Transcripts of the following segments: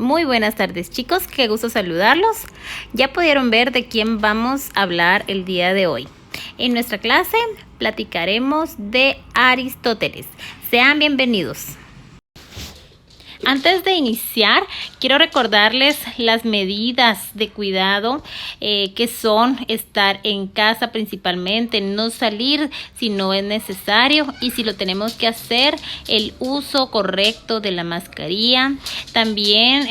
Muy buenas tardes, chicos, qué gusto saludarlos. Ya pudieron ver de quién vamos a hablar el día de hoy. En nuestra clase platicaremos de Aristóteles. Sean bienvenidos. Antes de iniciar, quiero recordarles las medidas de cuidado que son estar en casa principalmente, no salir si no es necesario y si lo tenemos que hacer, el uso correcto de la mascarilla. También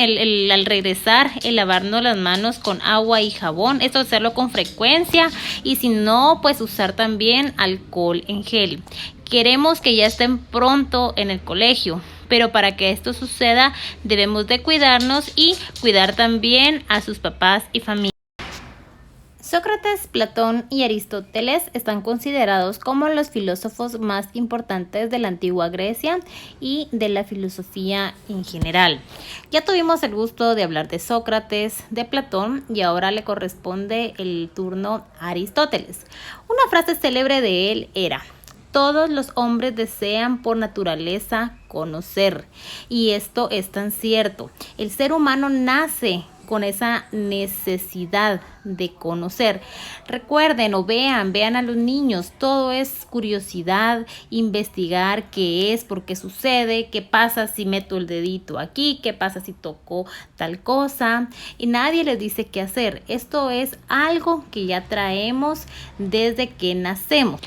al regresar, el lavarnos las manos con agua y jabón, esto hacerlo con frecuencia y si no, pues usar también alcohol en gel. Queremos que ya estén pronto en el colegio, pero para que esto suceda debemos de cuidarnos y cuidar también a sus papás y familia. Sócrates, Platón y Aristóteles están considerados como los filósofos más importantes de la antigua Grecia y de la filosofía en general. Ya tuvimos el gusto de hablar de Sócrates, de Platón y ahora le corresponde el turno a Aristóteles. Una frase célebre de él era: todos los hombres desean por naturaleza conocer. Y esto es tan cierto. El ser humano nace con esa necesidad de conocer. Recuerden o vean a los niños, todo es curiosidad, investigar qué es, por qué sucede, qué pasa si meto el dedito aquí, qué pasa si toco tal cosa, y nadie les dice qué hacer. Esto es algo que ya traemos desde que nacemos.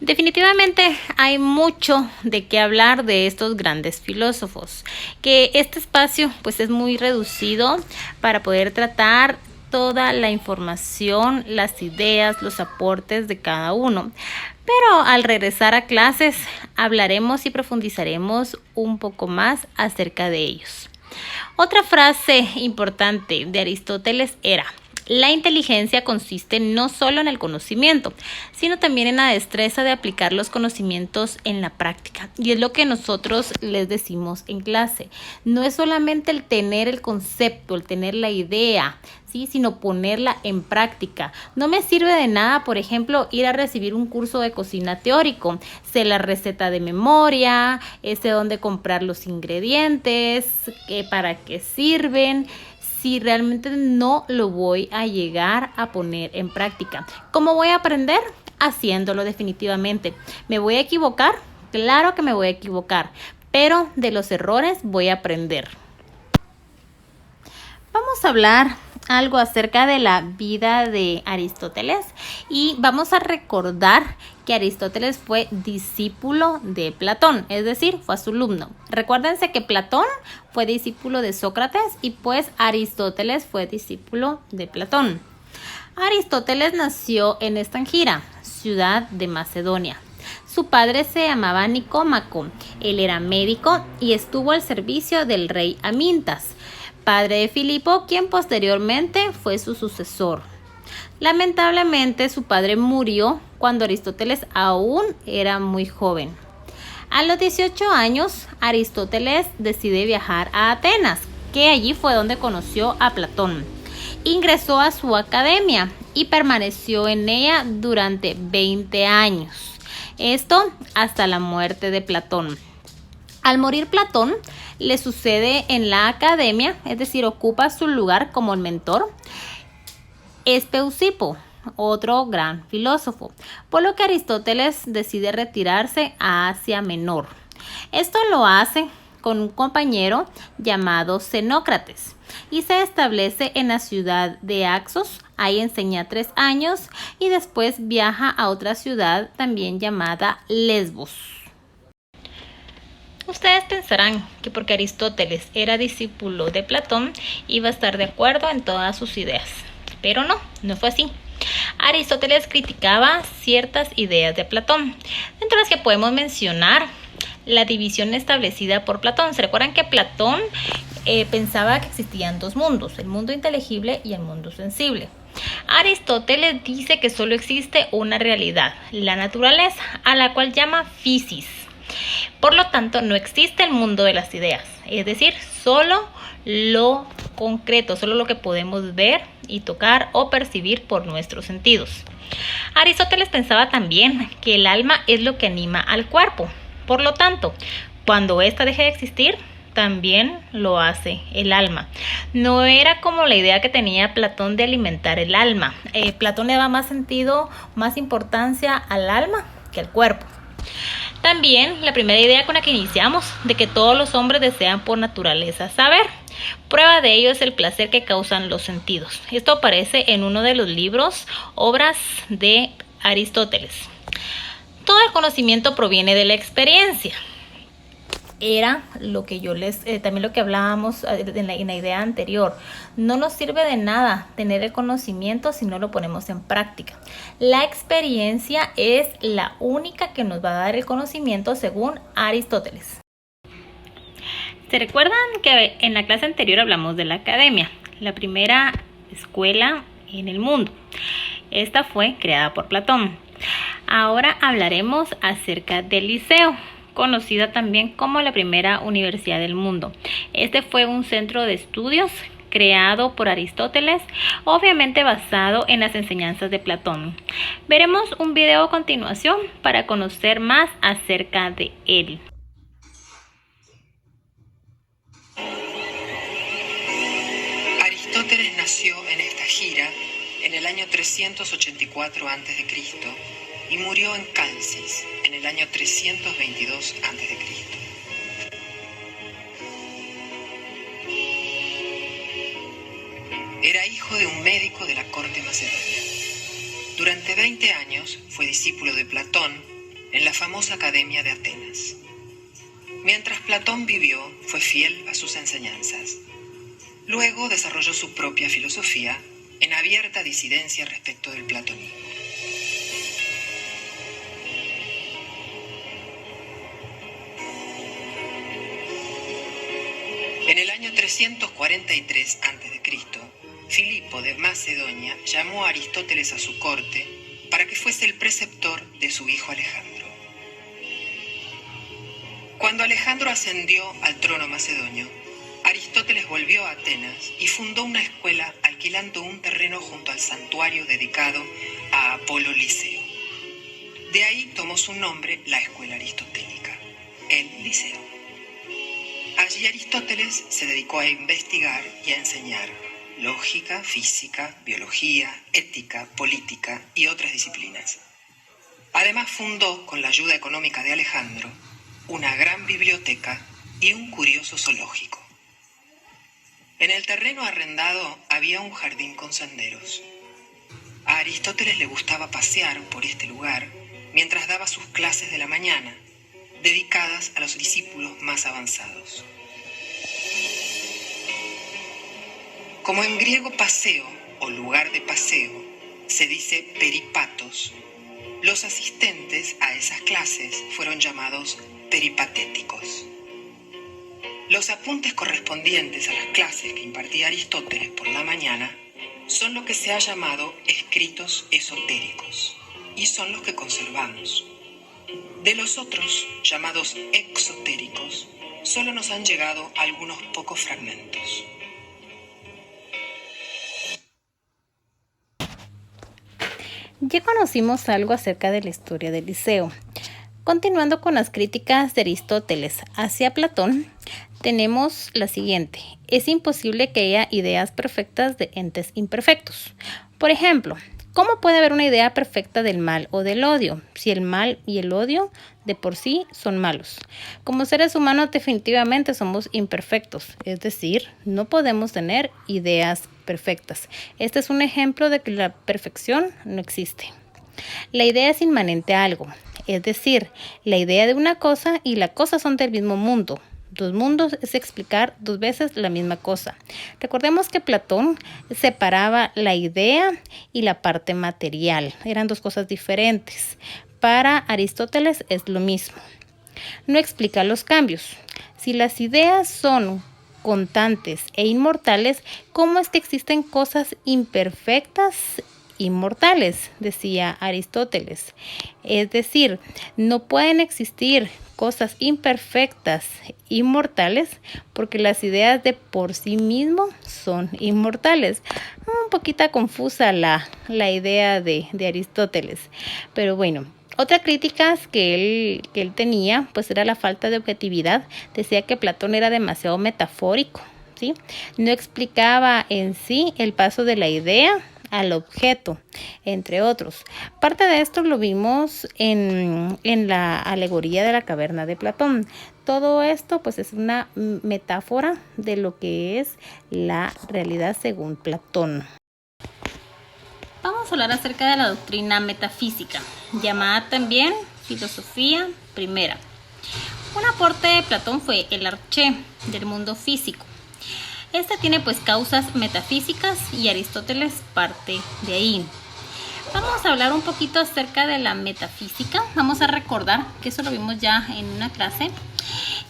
Definitivamente hay mucho de qué hablar de estos grandes filósofos, que este espacio pues es muy reducido para poder tratar toda la información, las ideas, los aportes de cada uno. Pero al regresar a clases hablaremos y profundizaremos un poco más acerca de ellos. Otra frase importante de Aristóteles era: la inteligencia consiste no solo en el conocimiento, sino también en la destreza de aplicar los conocimientos en la práctica. Y es lo que nosotros les decimos en clase. No es solamente el tener el concepto, el tener la idea, ¿sí?, sino ponerla en práctica. No me sirve de nada, por ejemplo, ir a recibir un curso de cocina teórico. Sé la receta de memoria, sé dónde comprar los ingredientes, para qué sirven, si realmente no lo voy a llegar a poner en práctica. ¿Cómo voy a aprender? Haciéndolo definitivamente. ¿Me voy a equivocar? Claro que me voy a equivocar, pero de los errores voy a aprender. Vamos a hablar algo acerca de la vida de Aristóteles y vamos a recordar que Aristóteles fue discípulo de Platón, es decir, fue su alumno. Recuérdense que Platón fue discípulo de Sócrates y pues Aristóteles fue discípulo de Platón. Aristóteles nació en Estagira, ciudad de Macedonia. Su padre se llamaba Nicómaco, él era médico y estuvo al servicio del rey Amintas, padre de Filipo, quien posteriormente fue su sucesor. Lamentablemente, su padre murió cuando Aristóteles aún era muy joven. A los 18 años, Aristóteles decide viajar a Atenas, que allí fue donde conoció a Platón. Ingresó a su academia y permaneció en ella durante 20 años. Esto hasta la muerte de Platón. Al morir Platón, le sucede en la academia, es decir, ocupa su lugar como el mentor, Espeusipo, otro gran filósofo, por lo que Aristóteles decide retirarse a Asia Menor. Esto lo hace con un compañero llamado Xenócrates y se establece en la ciudad de Axos. Ahí enseña 3 años y después viaja a otra ciudad también llamada Lesbos. Ustedes pensarán que porque Aristóteles era discípulo de Platón iba a estar de acuerdo en todas sus ideas, pero no fue así. Aristóteles criticaba ciertas ideas de Platón, entre las que podemos mencionar la división establecida por Platón. ¿Se recuerdan que Platón pensaba que existían 2 mundos, el mundo inteligible y el mundo sensible? Aristóteles dice que solo existe una realidad, la naturaleza, a la cual llama physis. Por lo tanto, no existe el mundo de las ideas, es decir, solo lo concreto, solo lo que podemos ver y tocar o percibir por nuestros sentidos. Aristóteles pensaba también que el alma es lo que anima al cuerpo. Por lo tanto, cuando ésta deje de existir, también lo hace el alma. No era como la idea que tenía Platón de alimentar el alma. Platón le daba más sentido, más importancia al alma que al cuerpo. También la primera idea con la que iniciamos, de que todos los hombres desean por naturaleza saber. Prueba de ello es el placer que causan los sentidos. Esto aparece en uno de los libros, Obras de Aristóteles. Todo el conocimiento proviene de la experiencia. Era lo que también lo que hablábamos en la idea anterior. No nos sirve de nada tener el conocimiento si no lo ponemos en práctica. La experiencia es la única que nos va a dar el conocimiento según Aristóteles. ¿Se recuerdan que en la clase anterior hablamos de la academia, la primera escuela en el mundo? Esta fue creada por Platón. Ahora hablaremos acerca del Liceo, conocida también como la primera universidad del mundo. Este fue un centro de estudios creado por Aristóteles, obviamente basado en las enseñanzas de Platón. Veremos un video a continuación para conocer más acerca de él. Aristóteles nació en esta gira en el año 384 a.C. y murió en Calcis en el año 322 a.C. Era hijo de un médico de la corte macedonia. Durante 20 años fue discípulo de Platón en la famosa Academia de Atenas. Mientras Platón vivió, fue fiel a sus enseñanzas. Luego desarrolló su propia filosofía en abierta disidencia respecto del platonismo. En el año 343 a.C., Filipo de Macedonia llamó a Aristóteles a su corte para que fuese el preceptor de su hijo Alejandro. Cuando Alejandro ascendió al trono macedonio, Aristóteles volvió a Atenas y fundó una escuela alquilando un terreno junto al santuario dedicado a Apolo Liceo. De ahí tomó su nombre la escuela aristotélica, el Liceo. Allí Aristóteles se dedicó a investigar y a enseñar lógica, física, biología, ética, política y otras disciplinas. Además fundó, con la ayuda económica de Alejandro, una gran biblioteca y un curioso zoológico. En el terreno arrendado había un jardín con senderos. A Aristóteles le gustaba pasear por este lugar mientras daba sus clases de la mañana, dedicadas a los discípulos más avanzados. Como en griego paseo o lugar de paseo se dice peripatos, los asistentes a esas clases fueron llamados peripatéticos. Los apuntes correspondientes a las clases que impartía Aristóteles por la mañana son lo que se ha llamado escritos esotéricos y son los que conservamos. De los otros, llamados exotéricos, solo nos han llegado algunos pocos fragmentos. Ya conocimos algo acerca de la historia del Liceo. Continuando con las críticas de Aristóteles hacia Platón, tenemos la siguiente. Es imposible que haya ideas perfectas de entes imperfectos. Por ejemplo, ¿cómo puede haber una idea perfecta del mal o del odio, si el mal y el odio de por sí son malos? Como seres humanos definitivamente somos imperfectos, es decir, no podemos tener ideas perfectas. Este es un ejemplo de que la perfección no existe. La idea es inmanente a algo, es decir, la idea de una cosa y la cosa son del mismo mundo. Dos mundos es explicar dos veces la misma cosa. Recordemos que Platón separaba la idea y la parte material. Eran dos cosas diferentes. Para Aristóteles es lo mismo. No explica los cambios. Si las ideas son constantes e inmortales, ¿cómo es que existen cosas imperfectas inmortales? Decía Aristóteles. Es decir, no pueden existir cosas imperfectas inmortales porque las ideas de por sí mismo son inmortales. Un poquito confusa la idea de Aristóteles, pero bueno. Otra crítica que él tenía, pues era la falta de objetividad. Decía que Platón era demasiado metafórico, ¿sí? No explicaba en sí el paso de la idea al objeto, entre otros. Parte de esto lo vimos en la alegoría de la caverna de Platón. Todo esto pues es una metáfora de lo que es la realidad según Platón. Vamos a hablar acerca de la doctrina metafísica, llamada también filosofía primera. Un aporte de Platón fue el arché del mundo físico. Este tiene pues causas metafísicas y Aristóteles parte de ahí. Vamos a hablar un poquito acerca de la metafísica. Vamos a recordar que eso lo vimos ya en una clase.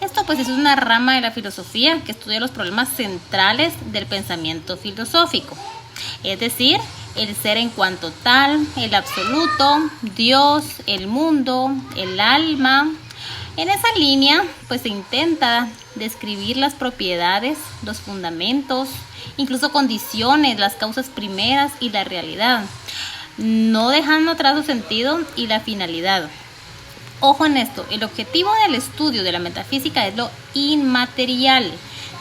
Esto pues es una rama de la filosofía que estudia los problemas centrales del pensamiento filosófico. Es decir, el ser en cuanto tal, el absoluto, Dios, el mundo, el alma. En esa línea, pues se intenta describir las propiedades, los fundamentos, incluso condiciones, las causas primeras y la realidad, no dejando atrás su sentido y la finalidad. Ojo en esto, el objetivo del estudio de la metafísica es lo inmaterial.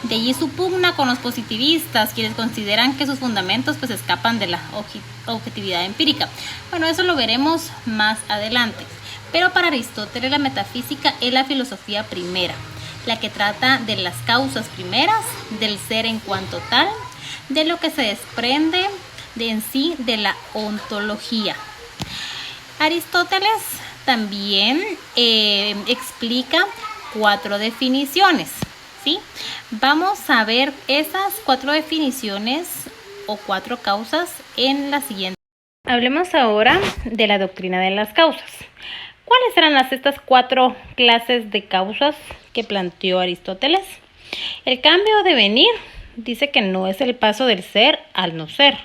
De allí su pugna con los positivistas, quienes consideran que sus fundamentos pues escapan de la objetividad empírica. Bueno, eso lo veremos más adelante. Pero para Aristóteles la metafísica es la filosofía primera, la que trata de las causas primeras, del ser en cuanto tal, de lo que se desprende de en sí de la ontología. Aristóteles también explica 4 definiciones, ¿sí? Vamos a ver esas 4 definiciones o 4 causas en la siguiente. Hablemos ahora de la doctrina de las causas. ¿Cuáles eran estas 4 clases de causas que planteó Aristóteles? El cambio de venir dice que no es el paso del ser al no ser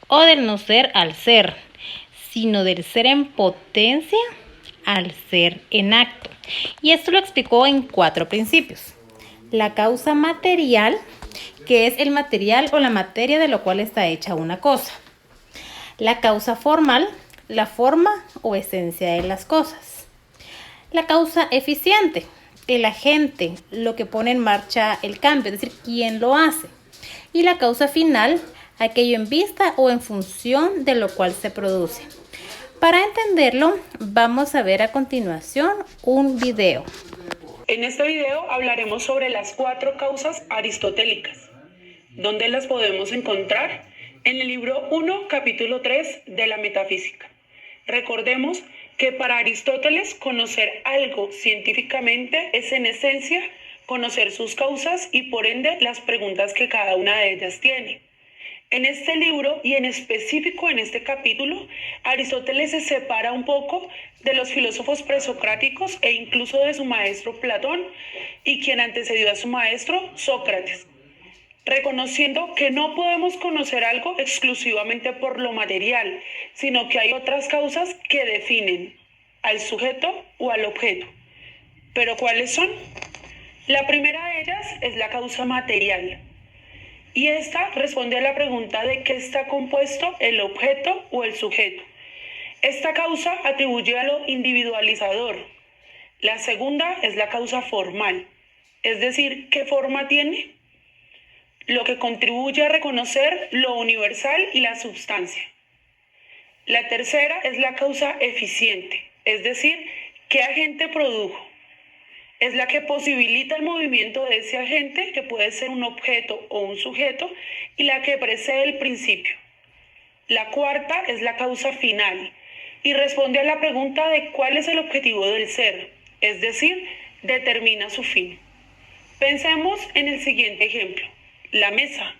o del no ser al ser, sino del ser en potencia al ser en acto. Y esto lo explicó en 4 principios. La causa material, que es el material o la materia de lo cual está hecha una cosa. La causa formal, la forma o esencia de las cosas. La causa eficiente, el agente, lo que pone en marcha el cambio, es decir, quién lo hace. Y la causa final, aquello en vista o en función de lo cual se produce. Para entenderlo, vamos a ver a continuación un video. En este video hablaremos sobre las 4 causas aristotélicas. ¿Dónde las podemos encontrar? En el libro 1, capítulo 3 de la Metafísica. Recordemos que para Aristóteles conocer algo científicamente es en esencia conocer sus causas y por ende las preguntas que cada una de ellas tiene. En este libro y en específico en este capítulo, Aristóteles se separa un poco de los filósofos presocráticos e incluso de su maestro Platón y quien antecedió a su maestro Sócrates, reconociendo que no podemos conocer algo exclusivamente por lo material, sino que hay otras causas que definen al sujeto o al objeto. ¿Pero cuáles son? La primera de ellas es la causa material. Y esta responde a la pregunta de qué está compuesto el objeto o el sujeto. Esta causa atribuye a lo individualizador. La segunda es la causa formal, es decir, ¿qué forma tiene? Lo que contribuye a reconocer lo universal y la substancia. La tercera es la causa eficiente, es decir, ¿qué agente produjo? Es la que posibilita el movimiento de ese agente, que puede ser un objeto o un sujeto, y la que precede el principio. La cuarta es la causa final, y responde a la pregunta de cuál es el objetivo del ser, es decir, determina su fin. Pensemos en el siguiente ejemplo, la mesa.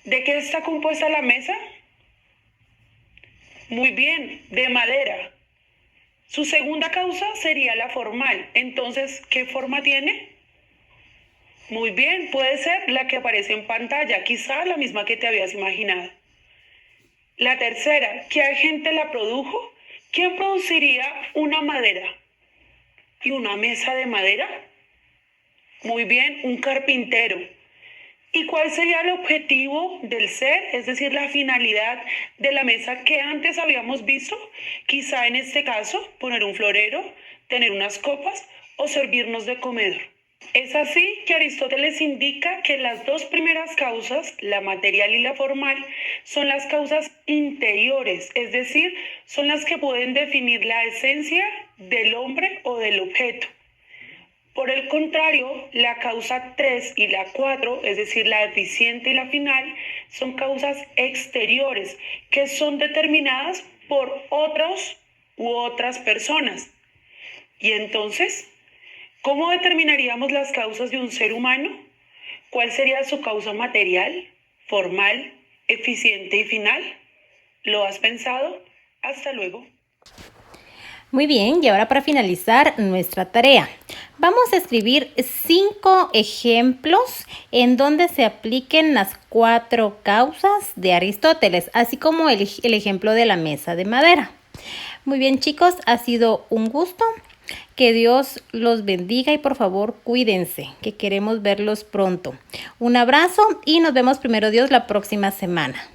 ¿De qué está compuesta la mesa? Muy bien, de madera. Su segunda causa sería la formal. Entonces, ¿qué forma tiene? Muy bien, puede ser la que aparece en pantalla, quizá la misma que te habías imaginado. La tercera, ¿qué agente la produjo? ¿Quién produciría una madera y una mesa de madera? Muy bien, un carpintero. ¿Y cuál sería el objetivo del ser? Es decir, la finalidad de la mesa que antes habíamos visto. Quizá en este caso, poner un florero, tener unas copas o servirnos de comedor. Es así que Aristóteles indica que las dos primeras causas, la material y la formal, son las causas interiores, es decir, son las que pueden definir la esencia del hombre o del objeto. Por el contrario, la causa 3 y la 4, es decir, la eficiente y la final, son causas exteriores que son determinadas por otros u otras personas. Y entonces, ¿cómo determinaríamos las causas de un ser humano? ¿Cuál sería su causa material, formal, eficiente y final? ¿Lo has pensado? Hasta luego. Muy bien, y ahora para finalizar nuestra tarea, vamos a escribir 5 ejemplos en donde se apliquen las 4 causas de Aristóteles, así como el ejemplo de la mesa de madera. Muy bien, chicos, ha sido un gusto. Que Dios los bendiga y por favor cuídense, que queremos verlos pronto. Un abrazo y nos vemos primero Dios la próxima semana.